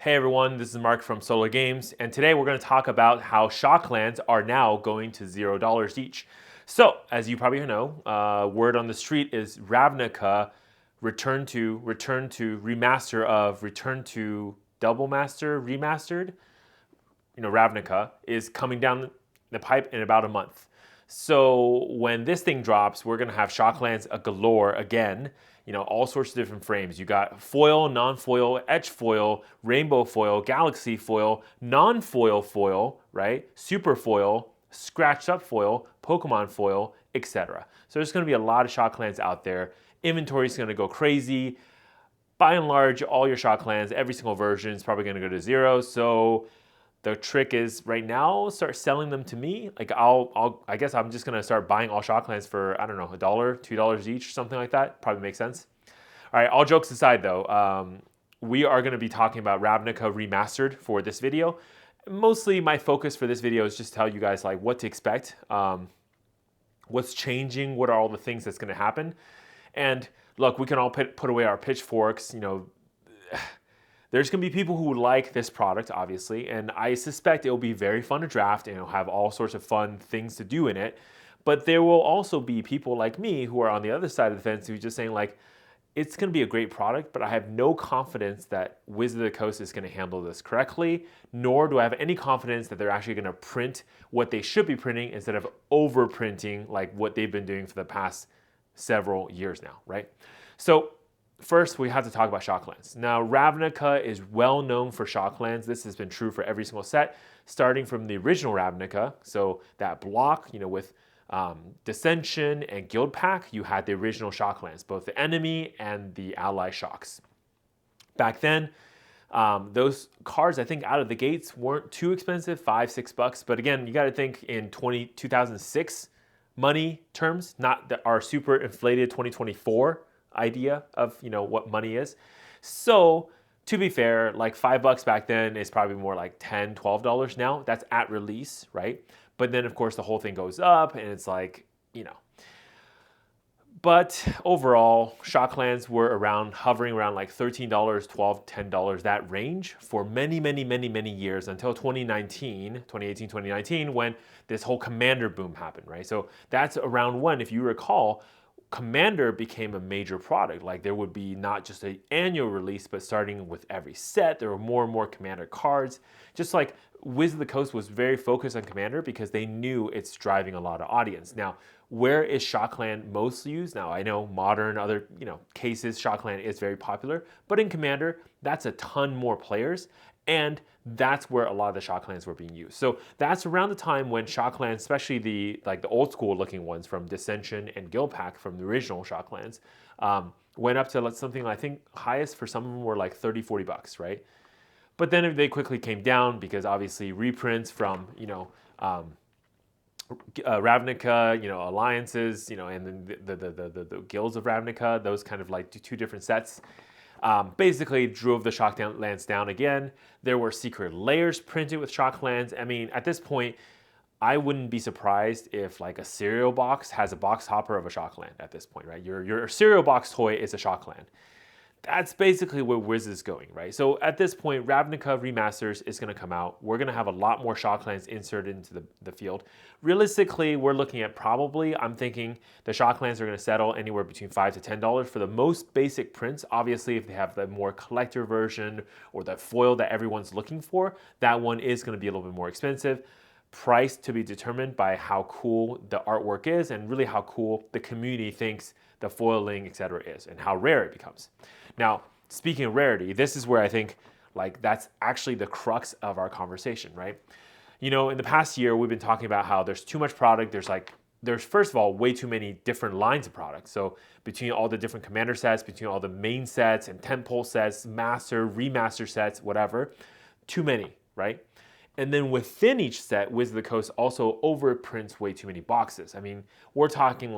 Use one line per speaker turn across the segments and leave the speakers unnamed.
Hey everyone, this is Mark from SolarGames, and today we're going to talk about how Shocklands are now going to $0 each. So, as you probably know, word on the street is Ravnica Return to Remaster of Return to Double Master Remastered. Ravnica is coming down the pipe in about a month. So when this thing drops, we're going to have Shocklands galore again. All sorts of different frames. You got foil, non-foil, etch foil, rainbow foil, galaxy foil, non-foil foil, right? Super foil, scratched up foil, Pokemon foil, etc. So there's going to be a lot of Shocklands out there. Inventory is going to go crazy. By and large, all your Shocklands, every single version is probably going to go to zero. So the trick is right now, start selling them to me. Like I guess I'm just gonna start buying all Shocklands for, I don't know, $1, $2 each, something like that. Probably makes sense. All right, all jokes aside though, we are gonna be talking about Ravnica Remastered for this video. Mostly my focus for this video is just to tell you guys like what to expect, what's changing, what are all the things that's gonna happen. And look, we can all put away our pitchforks, There's going to be people who like this product, obviously, and I suspect it will be very fun to draft and it'll have all sorts of fun things to do in it. But there will also be people like me who are on the other side of the fence who's just saying like, it's going to be a great product, but I have no confidence that Wizard of the Coast is going to handle this correctly, nor do I have any confidence that they're actually going to print what they should be printing instead of overprinting like what they've been doing for the past several years now, right? So first, we have to talk about Shocklands. Now, Ravnica is well known for Shocklands. This has been true for every single set, starting from the original Ravnica. So that block, with Dissension and Guild Pack, you had the original Shocklands, both the enemy and the ally shocks. Back then, those cards, I think, out of the gates weren't too expensive, $5, $6. But again, you got to think in 2006 money terms, not our super inflated 2024 idea of what money is. So to be fair, like $5 back then is probably more like $10, $12 now. That's at release, right? But then of course the whole thing goes up and it's like, But overall, Shocklands were hovering around like $13, $12, $10, that range for many, many, many, many years until 2018, 2019, when this whole Commander boom happened, right? So that's around when, if you recall, Commander became a major product. Like there would be not just an annual release, but starting with every set, there were more and more Commander cards. Just like Wizard of the Coast was very focused on Commander because they knew it's driving a lot of audience. Now, where is Shockland mostly used? Now, I know modern other cases, Shockland is very popular, but in Commander, that's a ton more players. And that's where a lot of the Shocklands were being used. So that's around the time when Shocklands, especially the old school looking ones from Dissension and Guild Pack from the original Shocklands, went up to something I think highest for some of them were like 30, $40, right? But then they quickly came down because obviously reprints from, Ravnica, alliances, and then the guilds of Ravnica, those kind of like two different sets. Basically drove the Shocklands down again. There were secret layers printed with Shocklands. I mean, at this point, I wouldn't be surprised if like a cereal box has a box hopper of a Shockland at this point, right? Your cereal box toy is a Shockland. That's basically where Wiz is going, right? So at this point, Ravnica Remasters is going to come out. We're going to have a lot more Shocklands inserted into the field. Realistically, we're looking at I'm thinking the Shocklands are going to settle anywhere between $5 to $10 for the most basic prints. Obviously, if they have the more collector version or the foil that everyone's looking for, that one is going to be a little bit more expensive. Price to be determined by how cool the artwork is and really how cool the community thinks the foiling, etc. is and how rare it becomes. Now, speaking of rarity, this is where I think that's actually the crux of our conversation, right? In the past year, we've been talking about how there's too much product. There's first of all, way too many different lines of products. So between all the different Commander sets, between all the main sets and tentpole sets, Master, Remaster sets, whatever, too many, right? And then within each set, Wizard of the Coast also overprints way too many boxes. I mean, we're talking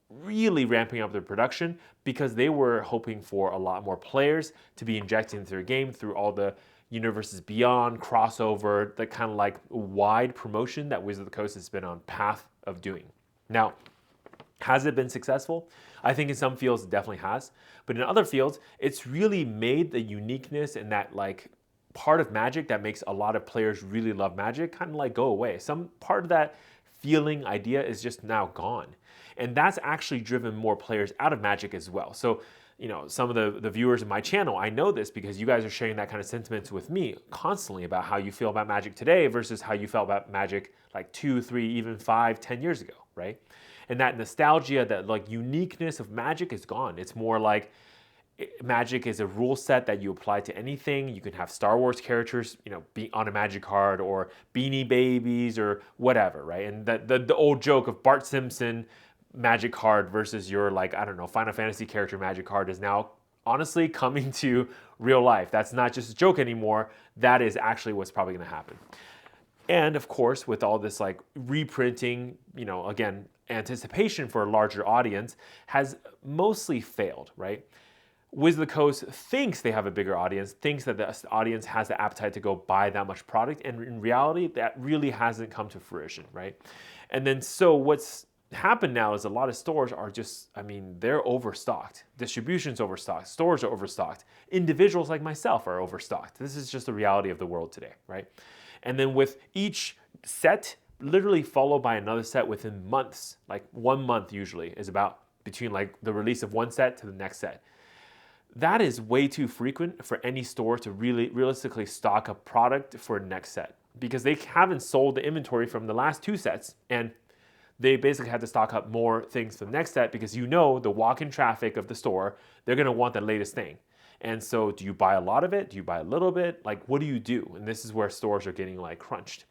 really ramping up their production because they were hoping for a lot more players to be injected into their game through all the Universes Beyond, crossover, the kind of like wide promotion that Wizard of the Coast has been on path of doing. Now, has it been successful? I think in some fields it definitely has, but in other fields, it's really made the uniqueness and that part of Magic that makes a lot of players really love Magic kind of like go away. Some part of that feeling idea is just now gone. And that's actually driven more players out of Magic as well. So, some of the viewers of my channel, I know this because you guys are sharing that kind of sentiments with me constantly about how you feel about Magic today versus how you felt about Magic like 2, 3, even 5, 10 years ago, right? And that nostalgia, that like uniqueness of Magic is gone. It's more like Magic is a rule set that you apply to anything. You can have Star Wars characters, be on a Magic card, or Beanie Babies or whatever, right? And the old joke of Bart Simpson Magic card versus your, like, I don't know, Final Fantasy character Magic card is now honestly coming to real life. That's not just a joke anymore. That is actually what's probably going to happen. And of course, with all this like reprinting, again, anticipation for a larger audience has mostly failed, right? Wizard of the Coast thinks they have a bigger audience, thinks that the audience has the appetite to go buy that much product, and in reality, that really hasn't come to fruition, right? And then so what's happened now is a lot of stores are just, they're overstocked. Distribution's overstocked, stores are overstocked, individuals like myself are overstocked. This is just the reality of the world today, right? And then with each set literally followed by another set within months, like 1 month usually is about between like the release of one set to the next set. That is way too frequent for any store to really realistically stock a product for next set, because they haven't sold the inventory from the last 2 sets, and they basically had to stock up more things for the next set because the walk-in traffic of the store, they're going to want the latest thing. And so do you buy a lot of it? Do you buy a little bit? Like, what do you do? And this is where stores are getting like crunched.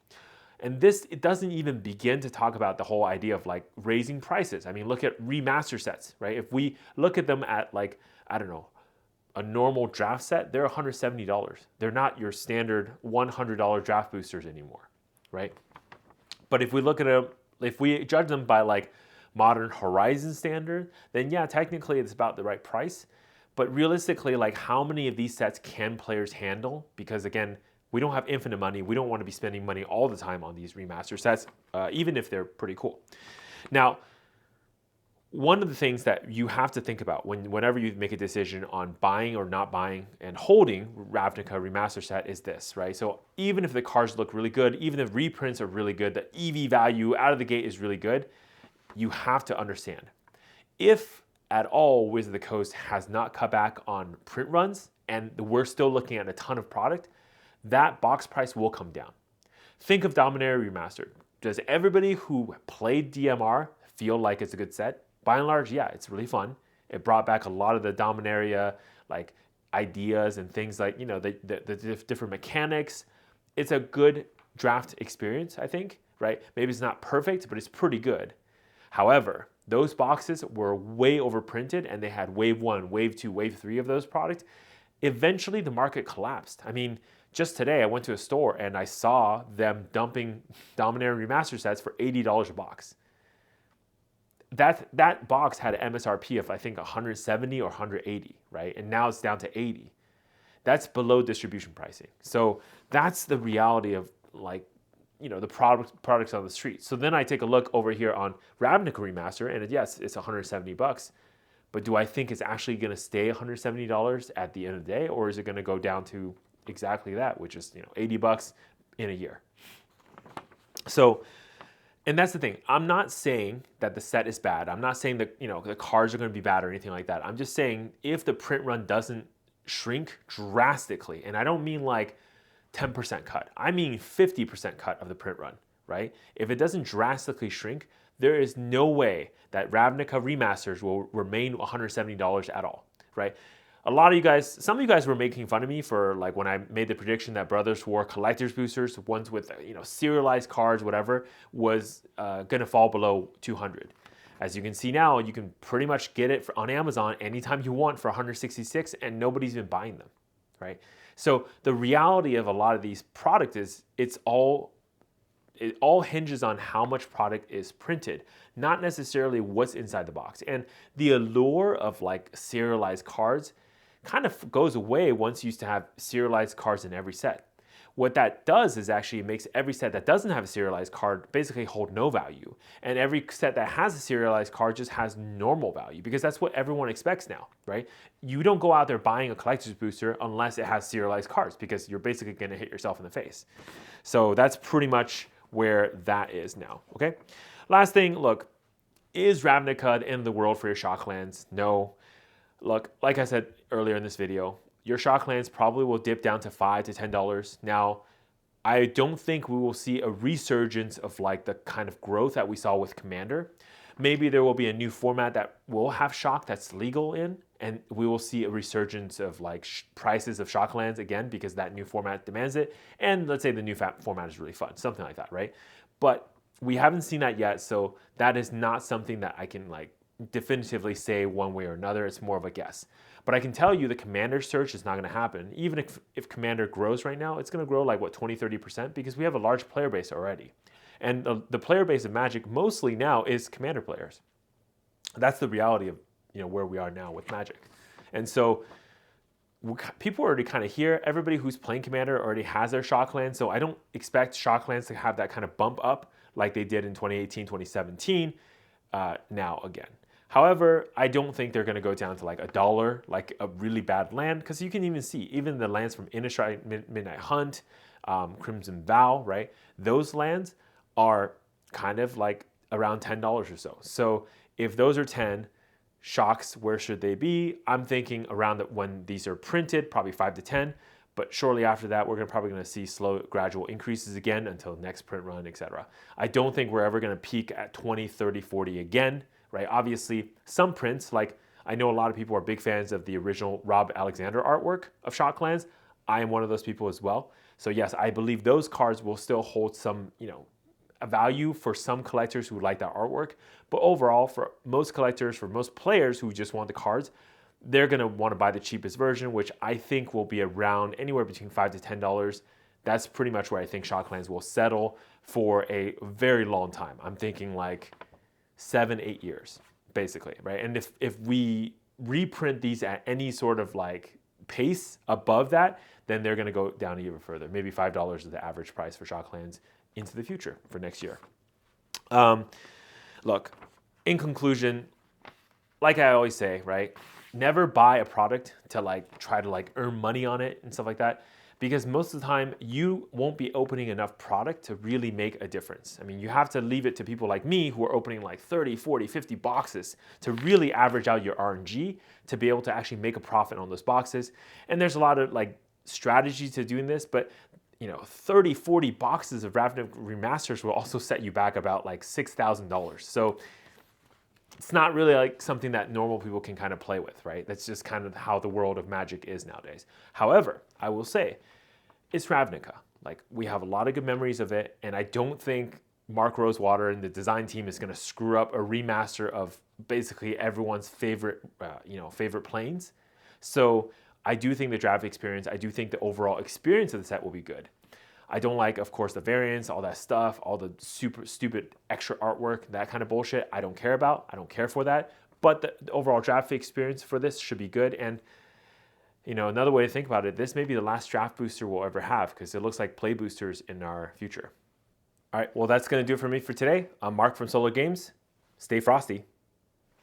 And it doesn't even begin to talk about the whole idea of like raising prices. Look at remaster sets, right? If we look at them at like, I don't know, a normal draft set, they're $170. They're not your standard $100 draft boosters anymore, right? But if we look at them, if we judge them by like modern Horizon standard, then yeah, technically it's about the right price. But realistically, like, how many of these sets can players handle? Because again, we don't have infinite money. We don't want to be spending money all the time on these remaster sets, even if they're pretty cool. Now, one of the things that you have to think about whenever you make a decision on buying or not buying and holding Ravnica Remaster set is this, right? So even if the cards look really good, even if reprints are really good, the EV value out of the gate is really good, you have to understand, if at all Wizard of the Coast has not cut back on print runs and we're still looking at a ton of product, that box price will come down. Think of Dominaria Remastered. Does everybody who played DMR feel like it's a good set? By and large, yeah, it's really fun. It brought back a lot of the Dominaria like ideas and things like, the different mechanics. It's a good draft experience, I think, right? Maybe it's not perfect, but it's pretty good. However, those boxes were way overprinted and they had wave 1, wave 2, wave 3 of those products. Eventually, the market collapsed. Just today, I went to a store and I saw them dumping Dominaria Remaster sets for $80 a box. That box had an MSRP of, I think, 170 or 180, right? And now it's down to 80. That's below distribution pricing. So that's the reality of like, the products on the street. So then I take a look over here on Ravnica Remaster, and yes, it's $170. But do I think it's actually going to stay $170 at the end of the day, or is it going to go down to exactly that, which is $80 in a year? So, and that's the thing. I'm not saying that the set is bad. I'm not saying that the cards are going to be bad or anything like that. I'm just saying if the print run doesn't shrink drastically, and I don't mean like 10% cut. I mean 50% cut of the print run, right? If it doesn't drastically shrink, there is no way that Ravnica Remasters will remain $170 at all, right? Some of you guys were making fun of me for like when I made the prediction that Brothers War collector's boosters, ones with serialized cards, whatever, was gonna fall below 200. As you can see now, you can pretty much get it on Amazon anytime you want for 166, and nobody's been buying them, right? So the reality of a lot of these products is it all hinges on how much product is printed, not necessarily what's inside the box. And the allure of like serialized cards kind of goes away once you used to have serialized cards in every set. What that does is actually makes every set that doesn't have a serialized card basically hold no value. And every set that has a serialized card just has normal value because that's what everyone expects now, right? You don't go out there buying a collector's booster unless it has serialized cards because you're basically going to hit yourself in the face. So that's pretty much where that is now, okay? Last thing, look, is Ravnica the end of the world for your Shocklands? No. Look, like I said earlier in this video, your Shocklands probably will dip down to $5 to $10. Now, I don't think we will see a resurgence of like the kind of growth that we saw with Commander. Maybe there will be a new format that will have Shock that's legal in, and we will see a resurgence of like prices of Shocklands again because that new format demands it. And let's say the new format is really fun, something like that, right? But we haven't seen that yet, so that is not something that I can like definitively say one way or another. It's more of a guess. But I can tell you the Commander search is not going to happen. Even if Commander grows right now, it's going to grow like, what, 20, 30% because we have a large player base already. And the player base of Magic mostly now is Commander players. That's the reality of where we are now with Magic. And so people are already kind of here. Everybody who's playing Commander already has their Shocklands. So I don't expect Shocklands to have that kind of bump up like they did in 2018, 2017 now again. However, I don't think they're going to go down to like $1, like a really bad land, because you can even see, even the lands from Innistrad, Midnight Hunt, Crimson Vow, right? Those lands are kind of like around $10 or so. So if those are 10, Shocks, where should they be? I'm thinking around when these are printed, probably 5 to 10. But shortly after that, we're probably going to see slow, gradual increases again until next print run, etc. I don't think we're ever going to peak at 20, 30, 40 again. Right? Obviously, some prints, like I know a lot of people are big fans of the original Rob Alexander artwork of Shocklands. I am one of those people as well. So yes, I believe those cards will still hold some, a value for some collectors who like that artwork. But overall, for most collectors, for most players who just want the cards, they're going to want to buy the cheapest version, which I think will be around anywhere between $5 to $10. That's pretty much where I think Shocklands will settle for a very long time. I'm thinking like 7-8 years, basically, right? And if we reprint these at any sort of like pace above that, then they're going to go down even further. Maybe $5 is the average price for Shocklands into the future for next year. Look, in conclusion, like I always say, right? Never buy a product to like try to like earn money on it and stuff like that. Because most of the time, you won't be opening enough product to really make a difference. I mean, you have to leave it to people like me who are opening like 30, 40, 50 boxes to really average out your RNG to be able to actually make a profit on those boxes. And there's a lot of like strategies to doing this, but 30, 40 boxes of Ravnica Remasters will also set you back about like $6,000. So it's not really like something that normal people can kind of play with, right? That's just kind of how the world of Magic is nowadays. However, I will say, it's Ravnica. Like, we have a lot of good memories of it, and I don't think Mark Rosewater and the design team is going to screw up a remaster of basically everyone's favorite, favorite planes. So I do think the draft experience, I do think the overall experience of the set will be good. I don't like, of course, the variants, all that stuff, all the super stupid extra artwork, that kind of bullshit. I don't care about. I don't care for that. But the overall draft experience for this should be good. And, another way to think about it, this may be the last draft booster we'll ever have because it looks like play boosters in our future. All right, well, that's going to do it for me for today. I'm Mark from SolarGames. Stay frosty.